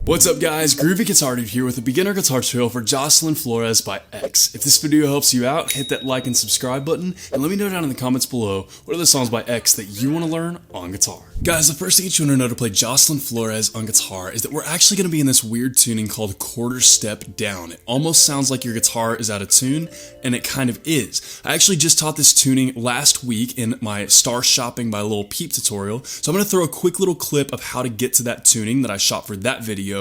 What's up guys, Groovy Guitar Dude here with a beginner guitar tutorial for Jocelyn Flores by X. If this video helps you out, hit that like and subscribe button, and let me know down in the comments below what are the songs by X that you want to learn on guitar. Guys, the first thing that you want to know to play Jocelyn Flores on guitar is that we're actually going to be in this weird tuning called quarter step down. It almost sounds like your guitar is out of tune, and it kind of is. I actually just taught this tuning last week in my Star Shopping by Lil Peep tutorial, so I'm going to throw a quick little clip of how to get to that tuning that I shot for that video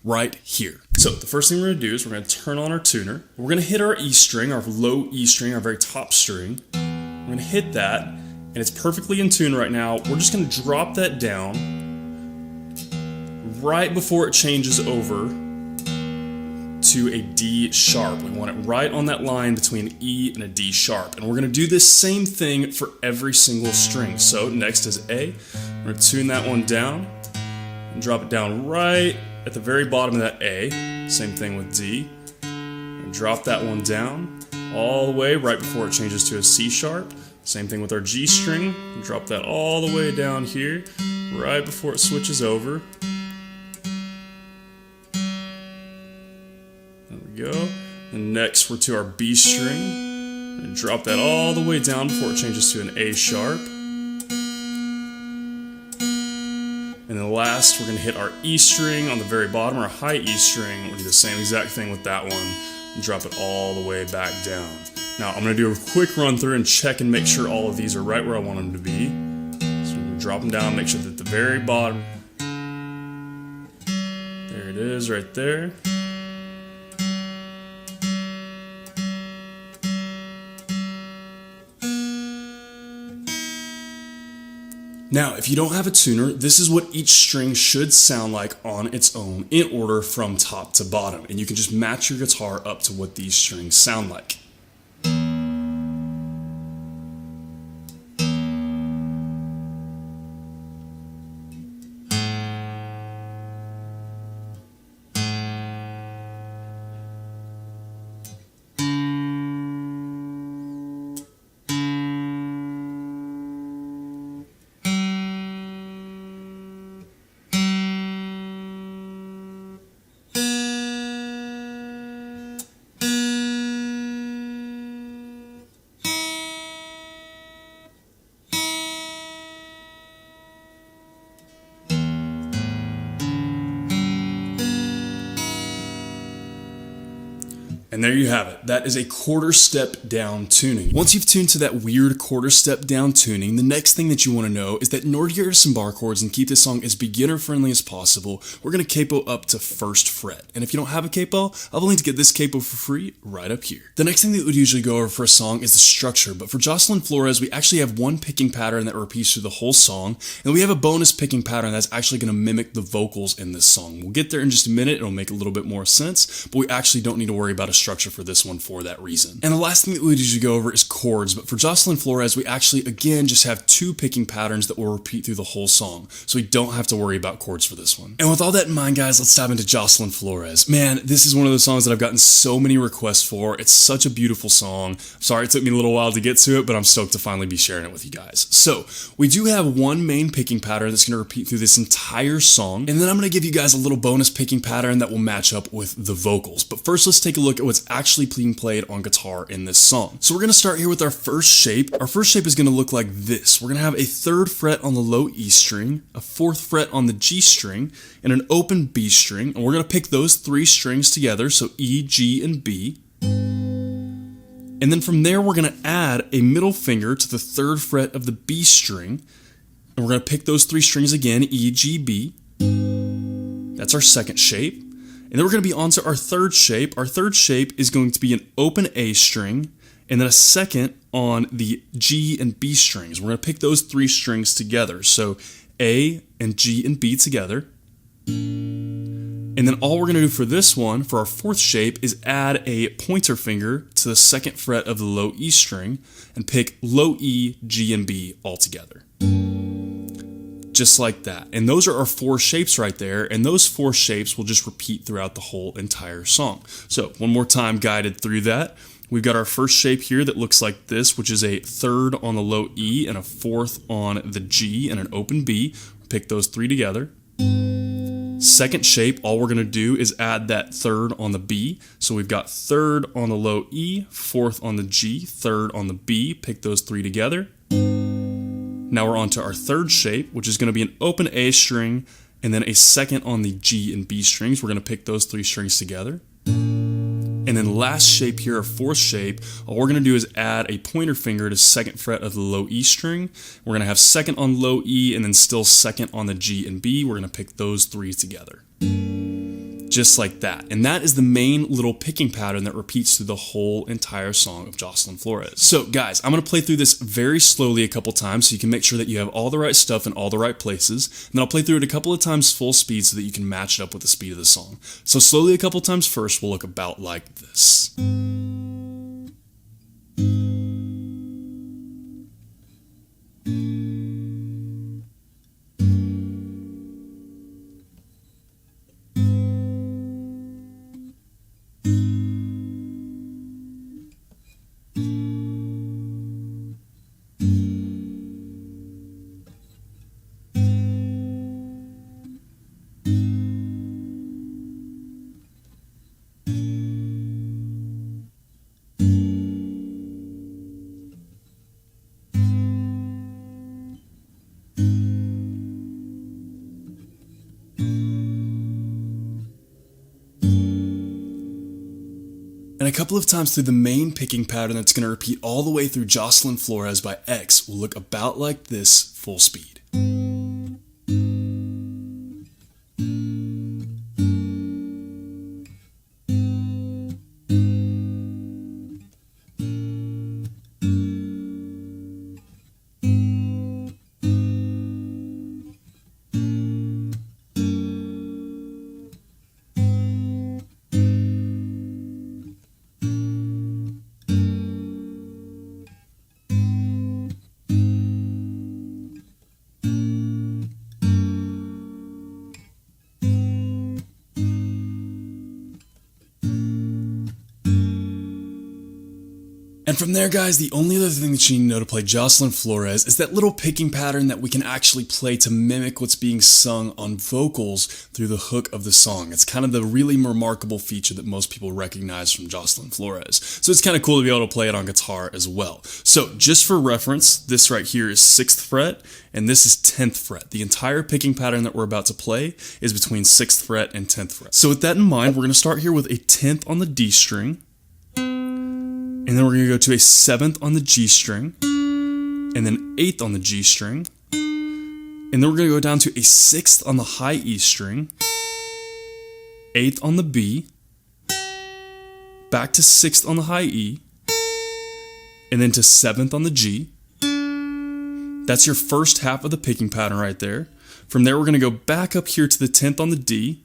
right here. So the first thing we're going to do is we're going to turn on our tuner. We're going to hit our E string, our low E string, our very top string. We're going to hit that, and it's perfectly in tune right now. We're just going to drop that down right before it changes over to a D sharp. We want it right on that line between E and a D sharp. And we're going to do this same thing for every single string. So next is A. We're going to tune that one down and drop it down right at the very bottom of that A. Same thing with D. And drop that one down all the way right before it changes to a C sharp. Same thing with our G string. Drop that all the way down here right before it switches over. There we go. And next we're to our B string. And drop that all the way down before it changes to an A sharp. And then last, we're going to hit our E string on the very bottom, our high E string. We'll do the same exact thing with that one and drop it all the way back down. Now, I'm going to do a quick run through and check and make sure all of these are right where I want them to be. So I'm going to drop them down, make sure that the very bottom, there it is right there. Now, if you don't have a tuner, this is what each string should sound like on its own in order from top to bottom. And you can just match your guitar up to what these strings sound like. And there you have it. That is a quarter step down tuning. Once you've tuned to that weird quarter step down tuning, the next thing that you want to know is that in order to get some bar chords and keep this song as beginner friendly as possible, we're going to capo up to first fret. And if you don't have a capo, I'll have a link to get this capo for free right up here. The next thing that we would usually go over for a song is the structure, but for Jocelyn Flores, we actually have one picking pattern that repeats through the whole song, and we have a bonus picking pattern that's actually going to mimic the vocals in this song. We'll get there in just a minute. It'll make a little bit more sense, but we actually don't need to worry about a structure for this one for that reason. And the last thing that we usually go over is chords, but for Jocelyn Flores, we actually, again, just have two picking patterns that will repeat through the whole song, so we don't have to worry about chords for this one. And with all that in mind, guys, let's dive into Jocelyn Flores. Man, this is one of those songs that I've gotten so many requests for. It's such a beautiful song. Sorry it took me a little while to get to it, but I'm stoked to finally be sharing it with you guys. So, we do have one main picking pattern that's going to repeat through this entire song, and then I'm going to give you guys a little bonus picking pattern that will match up with the vocals. But first, let's take a look at what's actually being played on guitar in this song. So we're going to start here with our first shape. Our first shape is going to look like this. We're going to have a third fret on the low E string, a fourth fret on the G string, and an open B string. And we're going to pick those three strings together, so E, G, and B. And then from there, we're going to add a middle finger to the third fret of the B string. And we're going to pick those three strings again, E, G, B. That's our second shape. And then we're going to be on to our third shape. Our third shape is going to be an open A string, and then a second on the G and B strings. We're going to pick those three strings together. So A and G and B together. And then all we're going to do for this one, for our fourth shape, is add a pointer finger to the second fret of the low E string and pick low E, G, and B all together. Just like that. And those are our four shapes right there, and those four shapes will just repeat throughout the whole entire song. So one more time guided through that. We've got our first shape here that looks like this, which is a third on the low E and a fourth on the G and an open B. Pick those three together. Second shape, all we're going to do is add that third on the B. So we've got third on the low E, fourth on the G, third on the B. Pick those three together. Now we're on to our third shape, which is going to be an open A string and then a second on the G and B strings. We're going to pick those three strings together. And then last shape here, our fourth shape, all we're going to do is add a pointer finger to second fret of the low E string. We're going to have second on low E and then still second on the G and B. We're going to pick those three together. Just like that. And that is the main little picking pattern that repeats through the whole entire song of Jocelyn Flores. So guys, I'm going to play through this very slowly a couple times so you can make sure that you have all the right stuff in all the right places. And then I'll play through it a couple of times full speed so that you can match it up with the speed of the song. So slowly a couple times first will look about like this. And a couple of times through the main picking pattern that's going to repeat all the way through Jocelyn Flores by X will look about like this full speed. And from there, guys, the only other thing that you need to know to play Jocelyn Flores is that little picking pattern that we can actually play to mimic what's being sung on vocals through the hook of the song. It's kind of the really remarkable feature that most people recognize from Jocelyn Flores. So it's kind of cool to be able to play it on guitar as well. So just for reference, this right here is 6th fret, and this is 10th fret. The entire picking pattern that we're about to play is between 6th fret and 10th fret. So with that in mind, we're going to start here with a 10th on the D string, and then we're going to go to a 7th on the G string, and then 8th on the G string, and then we're going to go down to a 6th on the high E string, 8th on the B, back to 6th on the high E, and then to 7th on the G. That's your first half of the picking pattern right there. From there, we're going to go back up here to the 10th on the D,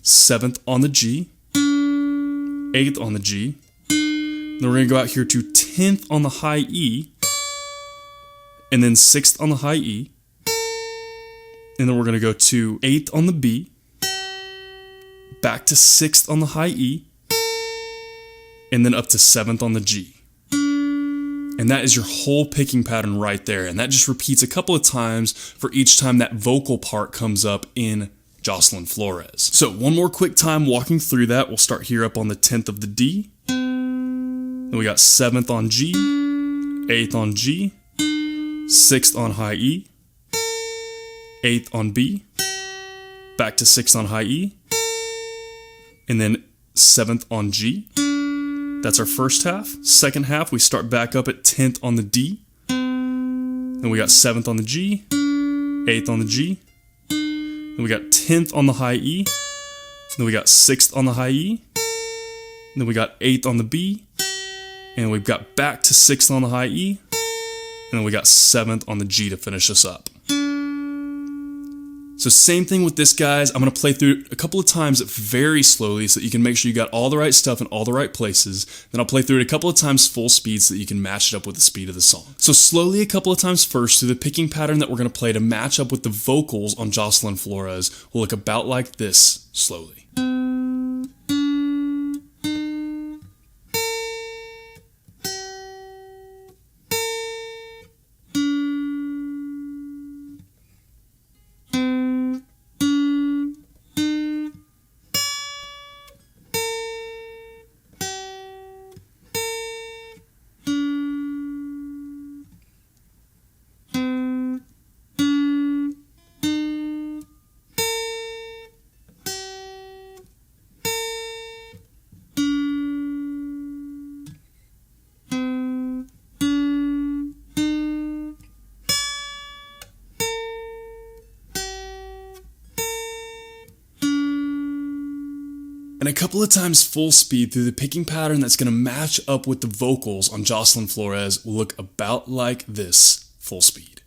7th on the G, 8th on the G. Then we're going to go out here to 10th on the high E, and then 6th on the high E, and then we're going to go to 8th on the B, back to 6th on the high E, and then up to 7th on the G. And that is your whole picking pattern right there, and that just repeats a couple of times for each time that vocal part comes up in Jocelyn Flores. So one more quick time walking through that. We'll start here up on the 10th of the D. Then we got 7th on G, 8th on G, 6th on high E, 8th on B, back to 6th on high E, and then 7th on G. That's our first half. Second half, we start back up at 10th on the D. Then we got 7th on the G, 8th on the G. Then we got 10th on the high E. Then we got 6th on the high E. Then we got 8th on the B. And we've got back to 6th on the high E. And then we got 7th on the G to finish us up. So same thing with this, guys. I'm going to play through it a couple of times very slowly so that you can make sure you got all the right stuff in all the right places. Then I'll play through it a couple of times full speed so that you can match it up with the speed of the song. So slowly a couple of times first through the picking pattern that we're going to play to match up with the vocals on Jocelyn Flores will look about like this slowly. and a couple of times full speed through the picking pattern that's going to match up with the vocals on Jocelyn Flores will look about like this, full speed.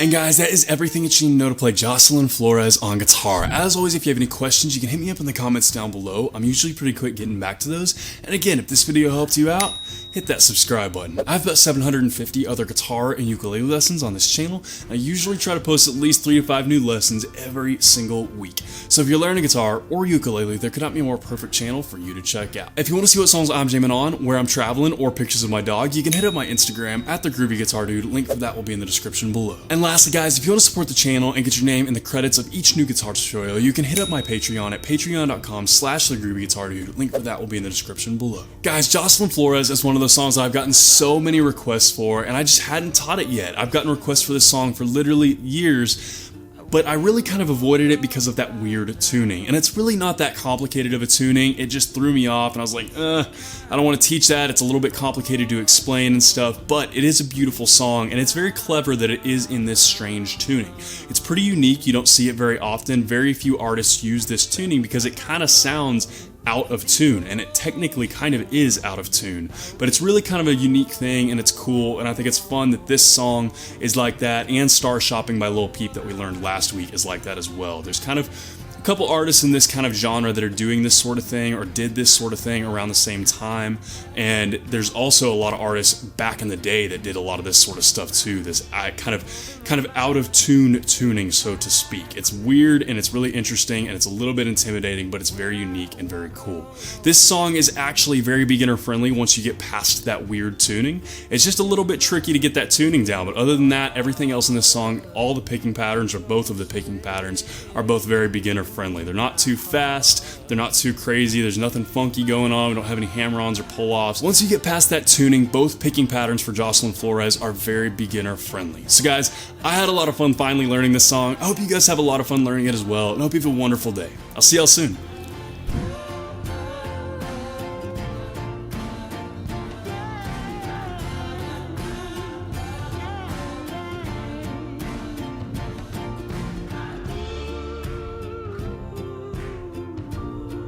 And guys, that is everything that you need to know to play Jocelyn Flores on guitar. As always, if you have any questions, you can hit me up in the comments down below. I'm usually pretty quick getting back to those. And again, if this video helped you out, hit that subscribe button. I have about 750 other guitar and ukulele lessons on this channel. I usually try to post at least 3 to 5 new lessons every single week. So if you're learning guitar or ukulele, there could not be a more perfect channel for you to check out. If you want to see what songs I'm jamming on, where I'm traveling, or pictures of my dog, you can hit up my Instagram at @thegroovyguitardude. Link for that will be in the description below. And lastly, guys, if you want to support the channel and get your name in the credits of each new guitar tutorial, you can hit up my Patreon at patreon.com/thegroovyguitardude. Link for that will be in the description below. Guys, Jocelyn Flores is one of those songs I've gotten so many requests for, and I just hadn't taught it yet. I've gotten requests for this song for literally years, but I really kind of avoided it because of that weird tuning. And it's really not that complicated of a tuning. It just threw me off, and I was like, I don't want to teach that. It's a little bit complicated to explain and stuff, but it is a beautiful song, and it's very clever that it is in this strange tuning. It's pretty unique. You don't see it very often. Very few artists use this tuning because it kind of sounds out of tune, and it technically kind of is out of tune, but it's really kind of a unique thing, and it's cool, and I think it's fun that this song is like that, and Star Shopping by Lil Peep that we learned last week is like that as well. There's kind of a couple artists in this kind of genre that are doing this sort of thing or did this sort of thing around the same time, and there's also a lot of artists back in the day that did a lot of this sort of stuff too, this kind of out of tune tuning, so to speak. It's weird, and it's really interesting, and it's a little bit intimidating, but it's very unique and very cool. This song is actually very beginner friendly once you get past that weird tuning. It's just a little bit tricky to get that tuning down, but other than that, everything else in this song, all the picking patterns, or both of the picking patterns, are both very beginner friendly. They're not too fast, they're not too crazy, there's nothing funky going on, we don't have any hammer-ons or pull-offs. Once you get past that tuning, both picking patterns for Jocelyn Flores are very beginner friendly. So guys, I had a lot of fun finally learning this song. I hope you guys have a lot of fun learning it as well, and I hope you have a wonderful day. I'll see y'all soon.